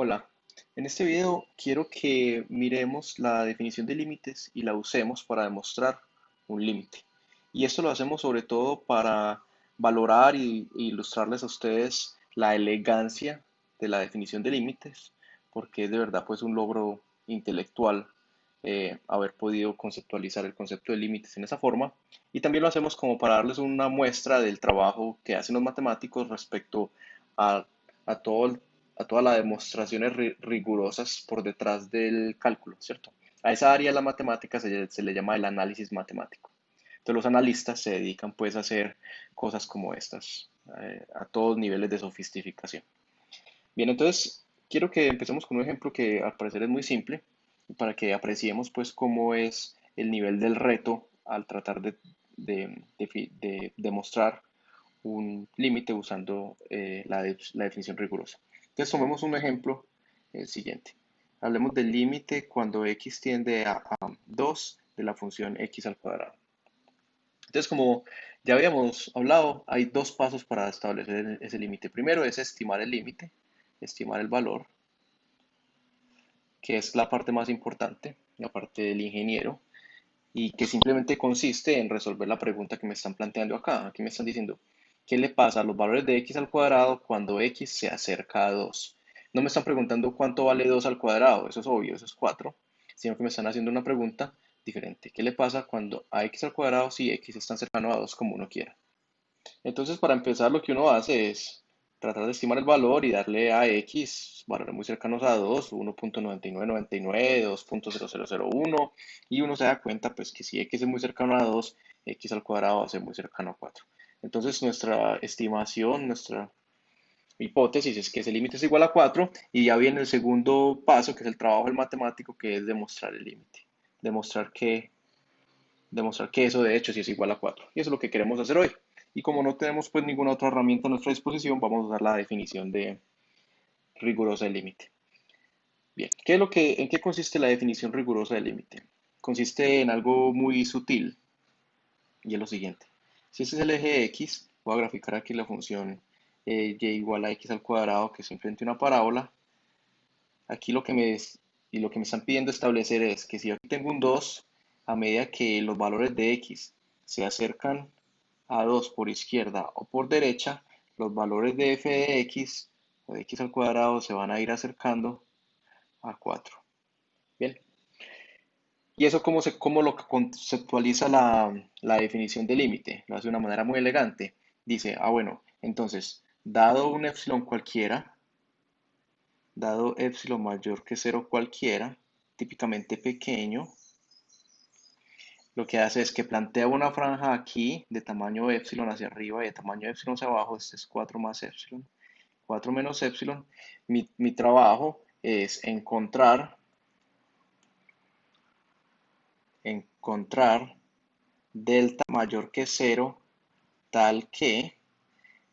Hola, en este video quiero que miremos la definición de límites y la usemos para demostrar un límite. Y esto lo hacemos sobre todo para valorar e ilustrarles a ustedes la elegancia de la definición de límites, porque es de verdad pues un logro intelectual haber podido conceptualizar el concepto de límites en esa forma. Y también lo hacemos como para darles una muestra del trabajo que hacen los matemáticos respecto a, a todo a todas las demostraciones rigurosas por detrás del cálculo, ¿cierto? A esa área de la matemática se le llama el análisis matemático. Entonces los analistas se dedican pues a hacer cosas como estas, a todos niveles de sofisticación. Bien, entonces quiero que empecemos con un ejemplo que al parecer es muy simple, para que apreciemos pues cómo es el nivel del reto al tratar de demostrar un límite usando la definición rigurosa. Entonces tomemos un ejemplo siguiente. Hablemos del límite cuando x tiende a 2 de la función x al cuadrado. Entonces, como ya habíamos hablado, hay dos pasos para establecer ese límite. Primero es estimar el límite, estimar el valor, que es la parte más importante, la parte del ingeniero, y que simplemente consiste en resolver la pregunta que me están planteando acá. Aquí me están diciendo, ¿qué le pasa a los valores de x al cuadrado cuando x se acerca a 2? No me están preguntando cuánto vale 2 al cuadrado, eso es obvio, eso es 4, sino que me están haciendo una pregunta diferente. ¿Qué le pasa cuando a x al cuadrado si x es tan cercano a 2 como uno quiera? Entonces, para empezar, lo que uno hace es tratar de estimar el valor y darle a x valores muy cercanos a 2, 1.9999, 2.0001, y uno se da cuenta pues que si x es muy cercano a 2, x al cuadrado va a ser muy cercano a 4. Entonces, nuestra estimación, nuestra hipótesis es que ese límite es igual a 4 y ya viene el segundo paso, que es el trabajo del matemático, que es demostrar el límite, demostrar que demostrar que eso de hecho sí es igual a 4. Y eso es lo que queremos hacer hoy. Y como no tenemos pues ninguna otra herramienta a nuestra disposición, vamos a usar la definición de rigurosa del límite. Bien, ¿en qué consiste la definición rigurosa del límite? Consiste en algo muy sutil y es lo siguiente. Si este es el eje X, voy a graficar aquí la función y igual a x al cuadrado, que es simplemente una parábola. Aquí lo que me están pidiendo establecer es que si yo aquí tengo un 2, a medida que los valores de x se acercan a 2 por izquierda o por derecha, los valores de f de x o de x al cuadrado se van a ir acercando a 4. Bien, ¿y eso cómo lo conceptualiza la definición de límite? Lo hace de una manera muy elegante. Dice, bueno, entonces, dado un epsilon cualquiera, dado epsilon mayor que cero cualquiera, típicamente pequeño, lo que hace es que plantea una franja aquí de tamaño epsilon hacia arriba y de tamaño epsilon hacia abajo. Este es 4 más epsilon, 4 menos epsilon. Mi trabajo es encontrar delta mayor que cero, tal que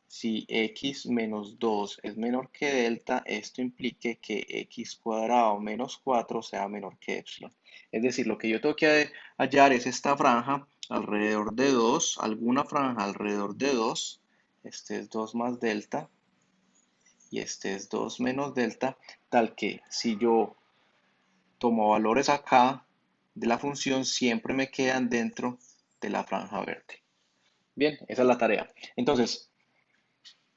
si x menos 2 es menor que delta, esto implique que x cuadrado menos 4 sea menor que epsilon. Es decir, lo que yo tengo que hallar es esta franja alrededor de 2, alguna franja alrededor de 2. Este es 2 más delta y este es 2 menos delta, tal que si yo tomo valores acá de la función, siempre me quedan dentro de la franja verde. Bien, esa es la tarea. Entonces,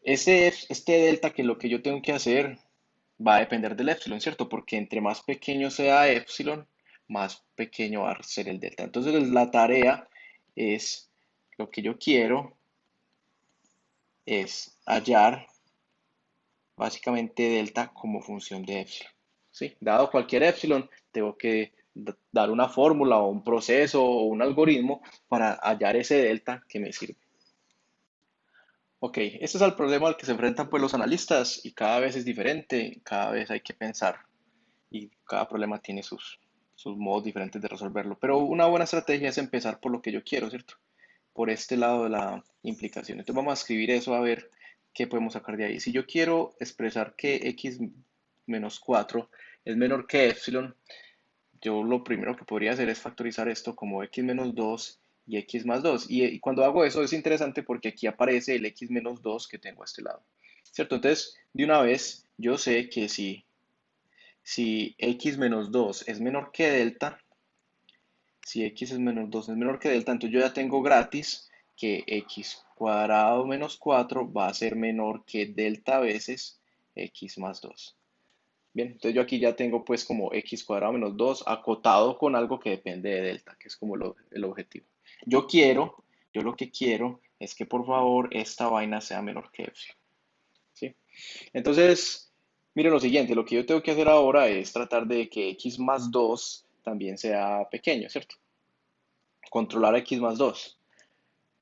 este delta, que es lo que yo tengo que hacer, va a depender del epsilon, ¿cierto? Porque entre más pequeño sea epsilon, más pequeño va a ser el delta. Entonces la tarea es, lo que yo quiero es hallar básicamente delta como función de epsilon. ¿Sí? Dado cualquier epsilon, tengo que dar una fórmula o un proceso o un algoritmo para hallar ese delta que me sirve. Ok, este es el problema al que se enfrentan pues los analistas y cada vez es diferente, cada vez hay que pensar y cada problema tiene sus modos diferentes de resolverlo. Pero una buena estrategia es empezar por lo que yo quiero, ¿cierto? Por este lado de la implicación. Entonces vamos a escribir eso a ver qué podemos sacar de ahí. Si yo quiero expresar que x menos 4 es menor que epsilon, yo lo primero que podría hacer es factorizar esto como x menos 2 y x más 2. Y cuando hago eso es interesante porque aquí aparece el x menos 2 que tengo a este lado. ¿Cierto? Entonces, de una vez, yo sé que si si x menos 2 es menor que delta, si x es menos 2 es menor que delta, entonces yo ya tengo gratis que x cuadrado menos 4 va a ser menor que delta veces x más 2. Bien, entonces yo aquí ya tengo pues como x cuadrado menos 2 acotado con algo que depende de delta, que es como el objetivo. Yo lo que quiero es que por favor esta vaina sea menor que epsilon, ¿sí? Entonces, miren lo siguiente, lo que yo tengo que hacer ahora es tratar de que x más 2 también sea pequeño, ¿cierto? Controlar a x más 2.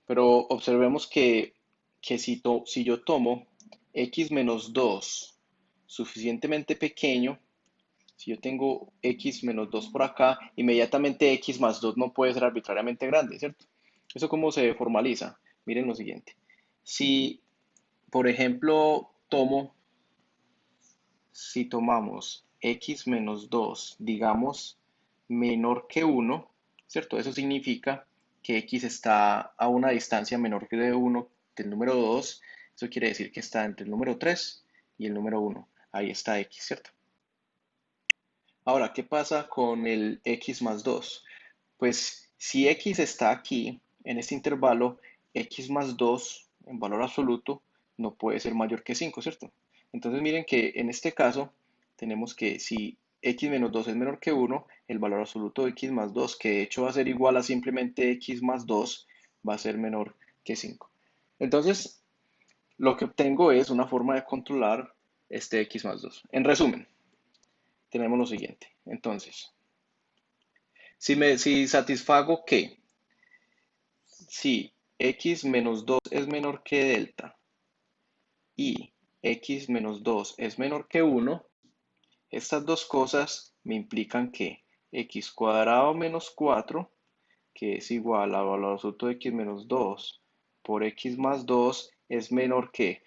Pero observemos que si yo tomo x menos 2 suficientemente pequeño, si yo tengo x menos 2 por acá, inmediatamente x más 2 no puede ser arbitrariamente grande, ¿cierto? ¿Eso cómo se formaliza? Miren lo siguiente. Si, por ejemplo, si tomamos x menos 2, digamos, menor que 1, ¿cierto? Eso significa que x está a una distancia menor que de 1 del número 2. Eso quiere decir que está entre el número 3 y el número 1. Ahí está x, ¿cierto? Ahora, ¿qué pasa con el x más 2? Pues si x está aquí, en este intervalo, x más 2 en valor absoluto no puede ser mayor que 5, ¿cierto? Entonces miren que en este caso tenemos que si x menos 2 es menor que 1, el valor absoluto de x más 2, que de hecho va a ser igual a simplemente x más 2, va a ser menor que 5. Entonces, lo que obtengo es una forma de controlar este x más 2. En resumen, tenemos lo siguiente. Entonces, si satisfago que si x menos 2 es menor que delta y x menos 2 es menor que 1, estas dos cosas me implican que x cuadrado menos 4, que es igual a valor absoluto de x menos 2 por x más 2 es menor que,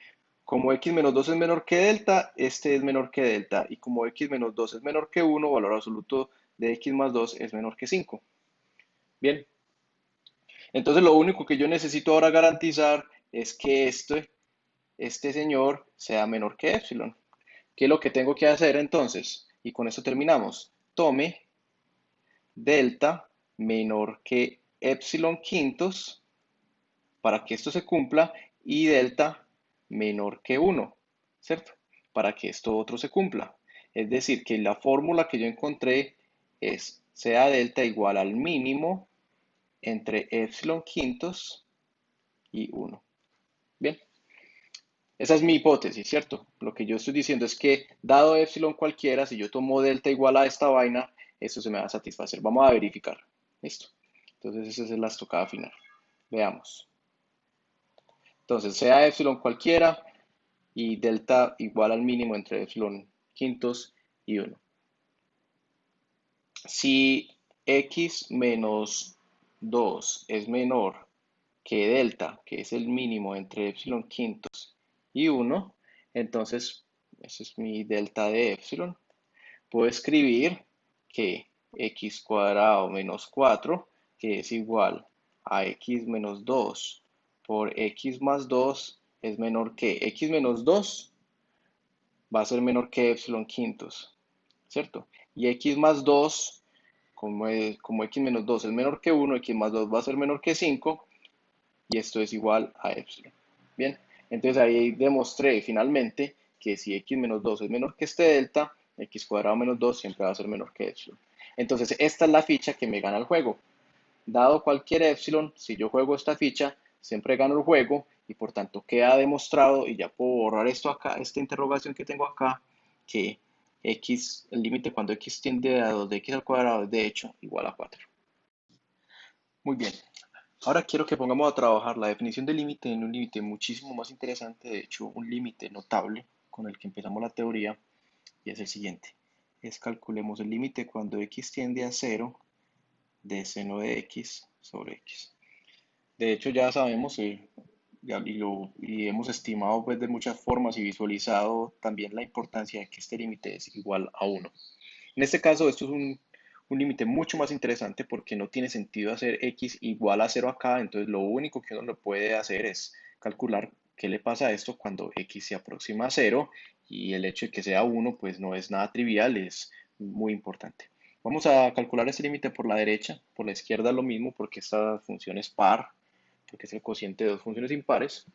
como x menos 2 es menor que delta, este es menor que delta, y como x menos 2 es menor que 1, valor absoluto de x más 2 es menor que 5. Bien, entonces lo único que yo necesito ahora garantizar es que este señor sea menor que epsilon. ¿Qué es lo que tengo que hacer entonces? Y con eso terminamos. Tome delta menor que epsilon quintos para que esto se cumpla y delta menor que 1, ¿cierto? Para que esto otro se cumpla. Es decir, que la fórmula que yo encontré es sea delta igual al mínimo entre epsilon quintos y 1. Bien, esa es mi hipótesis, ¿cierto? Lo que yo estoy diciendo es que dado epsilon cualquiera, si yo tomo delta igual a esta vaina, esto se me va a satisfacer. Vamos a verificar. Listo. Entonces esa es la estocada final. Veamos. Entonces, sea epsilon cualquiera y delta igual al mínimo entre epsilon quintos y 1. Si x menos 2 es menor que delta, que es el mínimo entre epsilon quintos y 1, entonces ese es mi delta de epsilon. Puedo escribir que x cuadrado menos 4, que es igual a x menos 2 por x más 2 es menor que x menos 2 va a ser menor que epsilon quintos, ¿cierto? Y x más 2, como x menos 2 es menor que 1, x más 2 va a ser menor que 5, y esto es igual a epsilon. Bien, entonces ahí demostré finalmente que si x menos 2 es menor que este delta, x cuadrado menos 2 siempre va a ser menor que epsilon. Entonces esta es la ficha que me gana el juego. Dado cualquier epsilon, si yo juego esta ficha, siempre gano el juego y por tanto queda demostrado, y ya puedo borrar esto acá, esta interrogación que tengo acá, que x, el límite cuando x tiende a 2 de x al cuadrado es de hecho igual a 4. Muy bien, ahora quiero que pongamos a trabajar la definición de límite en un límite muchísimo más interesante, de hecho un límite notable con el que empezamos la teoría, y es el siguiente. Calculemos el límite cuando x tiende a 0 de seno de x sobre x. De hecho ya sabemos y hemos estimado pues de muchas formas y visualizado también la importancia de que este límite es igual a 1. En este caso, esto es un límite mucho más interesante porque no tiene sentido hacer x igual a 0 acá, entonces lo único que uno lo puede hacer es calcular qué le pasa a esto cuando x se aproxima a 0 y el hecho de que sea 1 pues no es nada trivial, es muy importante. Vamos a calcular este límite por la derecha, por la izquierda lo mismo porque esta función es par, porque es el cociente de dos funciones impares.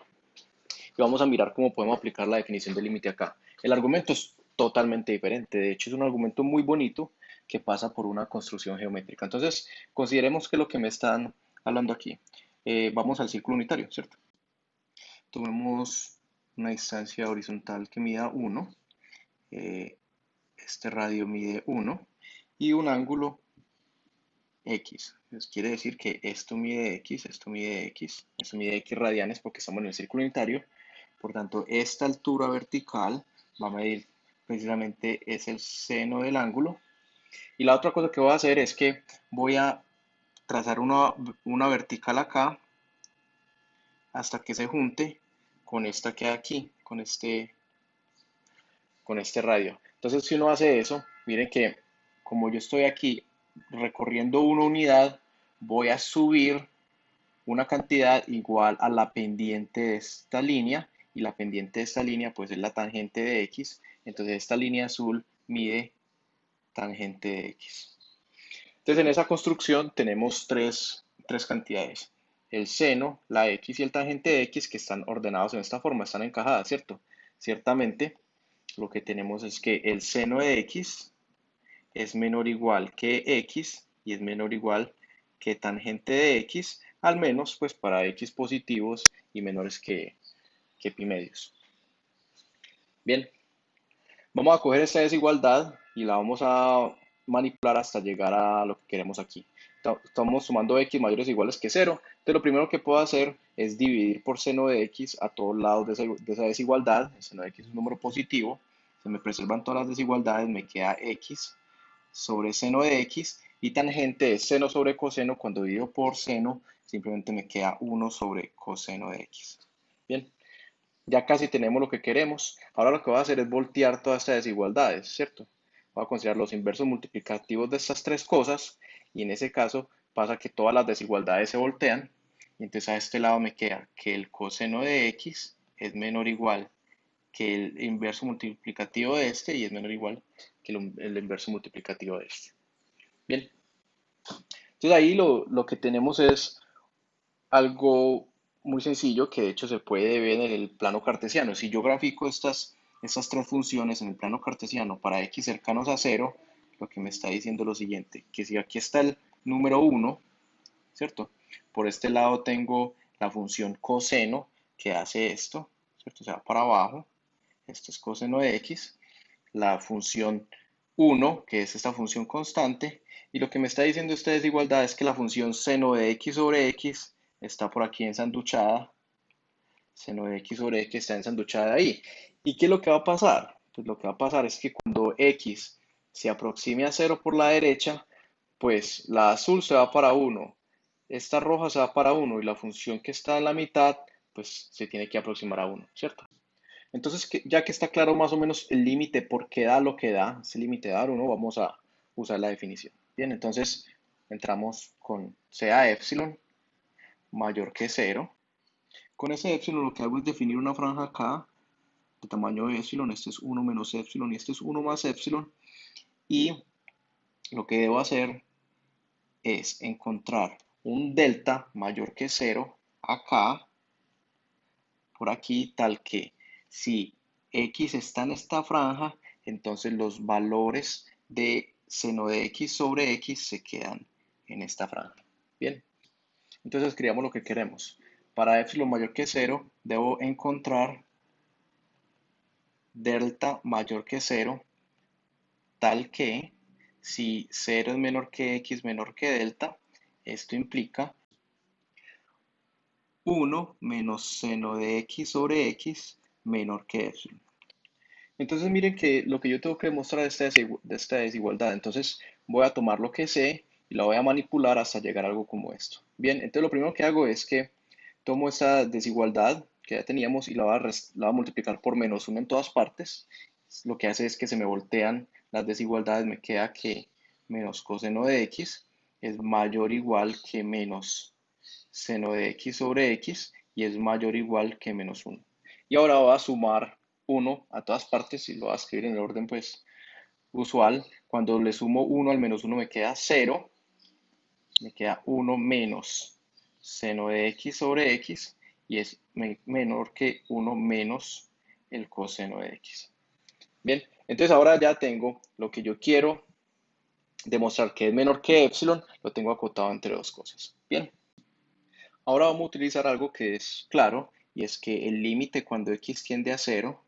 Y vamos a mirar cómo podemos aplicar la definición del límite acá. El argumento es totalmente diferente, de hecho es un argumento muy bonito que pasa por una construcción geométrica. Entonces, consideremos que lo que me están hablando aquí, vamos al círculo unitario, ¿cierto? Tomemos una distancia horizontal que mida 1, este radio mide 1 y un ángulo X. Entonces, quiere decir que esto mide X, esto mide X, esto mide X radianes porque estamos en el círculo unitario. Por tanto, esta altura vertical va a medir precisamente es el seno del ángulo. Y la otra cosa que voy a hacer es que voy a trazar una vertical acá hasta que se junte con esta que hay aquí, con este radio. Entonces, si uno hace eso, miren que como yo estoy aquí recorriendo una unidad, voy a subir una cantidad igual a la pendiente de esta línea, y la pendiente de esta línea pues es la tangente de X. Entonces esta línea azul mide tangente de X. Entonces en esa construcción tenemos tres cantidades: el seno, la X y el tangente de X, que están ordenados en esta forma, están encajadas, ¿cierto? Ciertamente lo que tenemos es que el seno de X es menor o igual que X y es menor o igual que tangente de X, al menos pues para X positivos y menores que pi medios. Bien, vamos a coger esta desigualdad y la vamos a manipular hasta llegar a lo que queremos aquí. Estamos sumando X mayores o iguales que 0. Entonces lo primero que puedo hacer es dividir por seno de X a todos lados de esa desigualdad. El seno de X es un número positivo. Se me preservan todas las desigualdades, me queda X sobre seno de X, y tangente es seno sobre coseno. Cuando divido por seno, simplemente me queda 1 sobre coseno de X. Bien, ya casi tenemos lo que queremos. Ahora lo que voy a hacer es voltear todas estas desigualdades, ¿cierto? Voy a considerar los inversos multiplicativos de estas tres cosas, y en ese caso pasa que todas las desigualdades se voltean, y entonces a este lado me queda que el coseno de X es menor o igual que el inverso multiplicativo de este, y es menor o igual que el inverso multiplicativo de este. Bien, entonces ahí lo que tenemos es algo muy sencillo que de hecho se puede ver en el plano cartesiano. Si yo grafico estas tres funciones en el plano cartesiano para x cercanos a 0, lo que me está diciendo es lo siguiente: que si aquí está el número 1, ¿cierto? Por este lado tengo la función coseno que hace esto, ¿cierto? O sea, para abajo, esto es coseno de x, la función 1, que es esta función constante, y lo que me está diciendo esta desigualdad es que la función seno de x sobre x está por aquí ensanduchada, seno de x sobre x está ensanduchada ahí. ¿Y qué es lo que va a pasar? Pues lo que va a pasar es que cuando x se aproxime a 0 por la derecha, pues la azul se va para 1, esta roja se va para 1, y la función que está en la mitad pues se tiene que aproximar a 1, ¿cierto? Entonces, ya que está claro más o menos el límite por qué da lo que da, ese límite dar 1, vamos a usar la definición. Bien, entonces entramos con sea epsilon mayor que 0. Con ese epsilon lo que hago es definir una franja acá de tamaño de epsilon. Este es 1 menos epsilon y este es 1 más epsilon. Y lo que debo hacer es encontrar un delta mayor que 0 acá, por aquí, tal que si x está en esta franja, entonces los valores de seno de x sobre x se quedan en esta franja. Bien, entonces escribamos lo que queremos. Para epsilon mayor que 0, debo encontrar delta mayor que 0, tal que si 0 es menor que x menor que delta, esto implica 1 menos seno de x sobre x menor que epsilon. Entonces miren que lo que yo tengo que demostrar de esta desigualdad, entonces voy a tomar lo que sé y la voy a manipular hasta llegar a algo como esto. Bien, entonces lo primero que hago es que tomo esta desigualdad que ya teníamos y la voy a multiplicar por menos 1 en todas partes. Lo que hace es que se me voltean las desigualdades, me queda que menos coseno de x es mayor o igual que menos seno de x sobre x, y es mayor o igual que menos 1. Y ahora voy a sumar 1 a todas partes y lo voy a escribir en el orden pues usual. Cuando le sumo 1 al menos 1 me queda 0, me queda 1 menos seno de x sobre x y es menor que 1 menos el coseno de x. Bien, entonces ahora ya tengo lo que yo quiero demostrar que es menor que epsilon, lo tengo acotado entre dos cosas. Bien, ahora vamos a utilizar algo que es claro y es que el límite cuando x tiende a 0,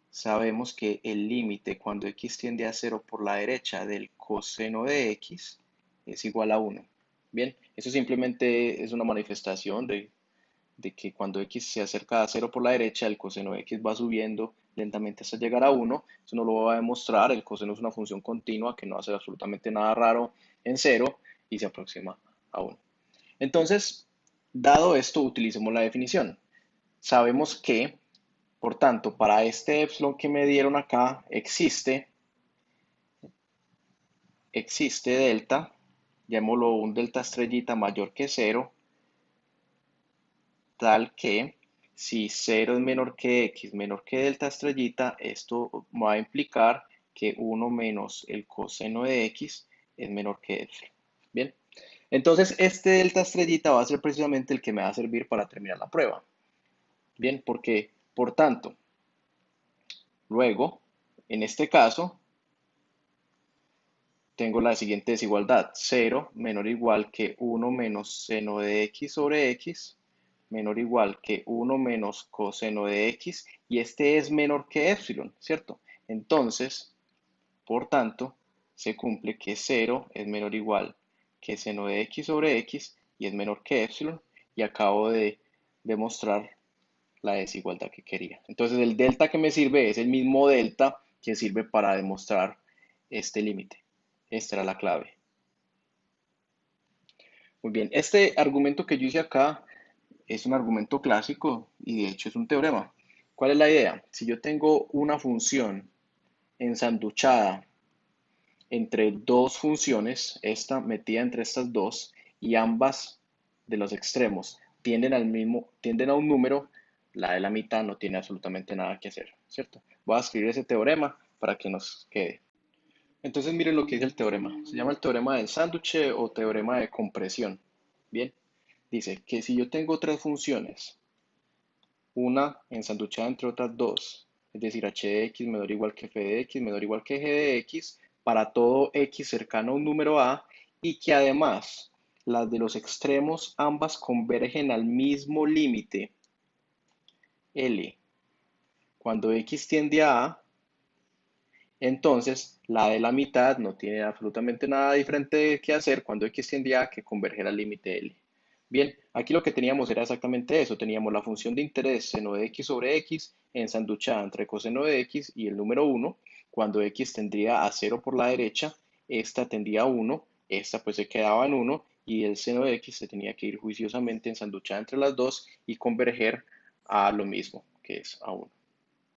sabemos que el límite cuando x tiende a 0 por la derecha del coseno de x es igual a 1. Bien, eso simplemente es una manifestación de que cuando x se acerca a 0 por la derecha, el coseno de x va subiendo lentamente hasta llegar a 1. Eso no lo va a demostrar, el coseno es una función continua que no hace absolutamente nada raro en 0 y se aproxima a 1. Entonces, dado esto, utilicemos la definición. Sabemos que, por tanto, para este epsilon que me dieron acá, existe delta, llamémoslo un delta estrellita mayor que 0, tal que si 0 es menor que x menor que delta estrellita, esto va a implicar que 1 menos el coseno de x es menor que epsilon. Bien, entonces este delta estrellita va a ser precisamente el que me va a servir para terminar la prueba. Bien, porque, por tanto, luego, en este caso, tengo la siguiente desigualdad: 0 menor o igual que 1 menos seno de x sobre x menor o igual que 1 menos coseno de x, y este es menor que epsilon, ¿cierto? Entonces, por tanto, se cumple que 0 es menor o igual que seno de x sobre x y es menor que epsilon, y acabo de demostrar la desigualdad que quería. Entonces, el delta que me sirve es el mismo delta que sirve para demostrar este límite. Esta era la clave. Muy bien, este argumento que yo hice acá es un argumento clásico y de hecho es un teorema. ¿Cuál es la idea? Si yo tengo una función ensanduchada entre dos funciones, esta metida entre estas dos, y ambas de los extremos tienden a un número, la de la mitad no tiene absolutamente nada que hacer, ¿cierto? Voy a escribir ese teorema para que nos quede. Entonces miren lo que dice el teorema. Se llama el teorema del sándwich o teorema de compresión. Bien, dice que si yo tengo tres funciones, una ensanduchada entre otras dos, es decir, h de x menor o igual que f de x menor o igual que g de x, para todo x cercano a un número a, y que además las de los extremos ambas convergen al mismo límite L. Cuando x tiende a A, entonces la de la mitad no tiene absolutamente nada diferente que hacer cuando x tiende a que converger al límite L. Bien, aquí lo que teníamos era exactamente eso. Teníamos la función de interés seno de x sobre x ensanduchada entre coseno de x y el número 1. Cuando x tendría a 0 por la derecha, esta tendía a 1, esta pues se quedaba en 1 y el seno de x se tenía que ir juiciosamente ensanduchada entre las dos y converger a lo mismo, que es a 1.